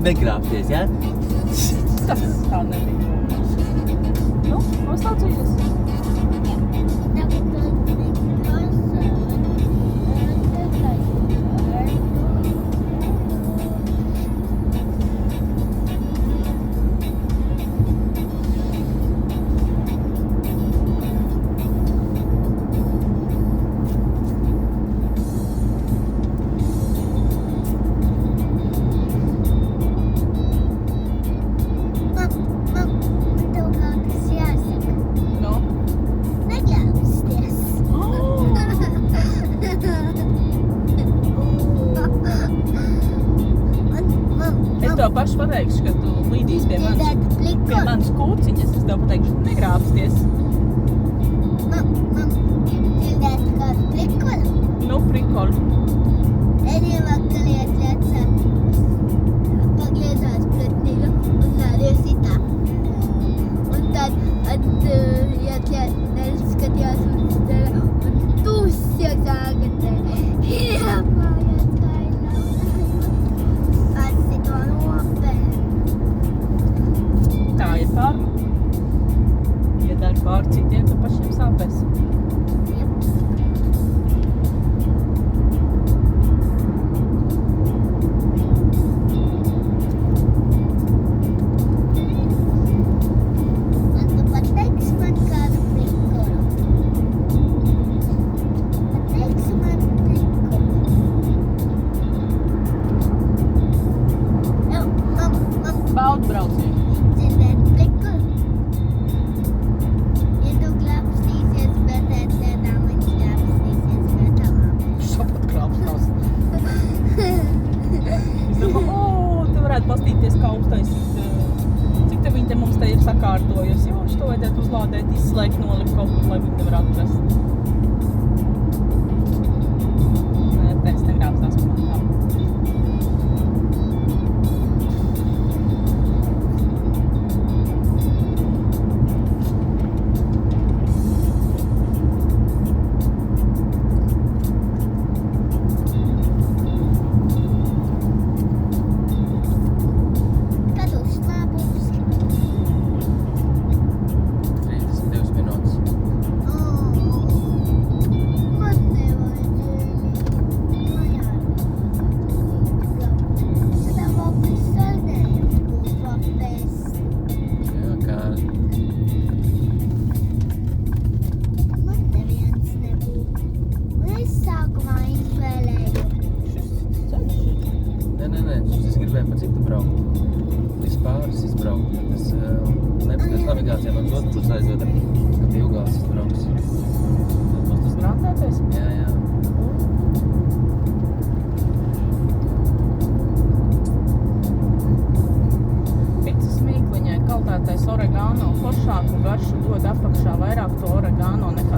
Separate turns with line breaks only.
negrābties, jā?
Tas tā nebija. Nu, nostācījies. Es tev pašu pateikšu, ka tu līdīs pie manas kūciņas. Es tev pateikšu, ka negrābsties. Nu, prikoli. Tā ir karma. Ja dari pār citiem, tad pašiem sāpēs. Baudu braucienu. Šapat krāpstās. Es domāju, tu varētu pastīties, kā uztaisīt, cik te viņi te mums te ir sakārtojusi. Jo šo vajadzētu uzlādēt, izslēgt, nolikt kaut kur, lai viņi nevar atrast. Nē, es negrāpstās par man tā.
Es gribēju pa citu braukt. Vispāris izbraukt. Es nepaskatās navigācijā man otru pusi aizveda, ka pie Ugās izbrauks.
Būs tas grāmatēties?
Jā.
Picas mīkliņai kaltētais oregano foršāku garšu dod apakšā vairāk to oregano nekā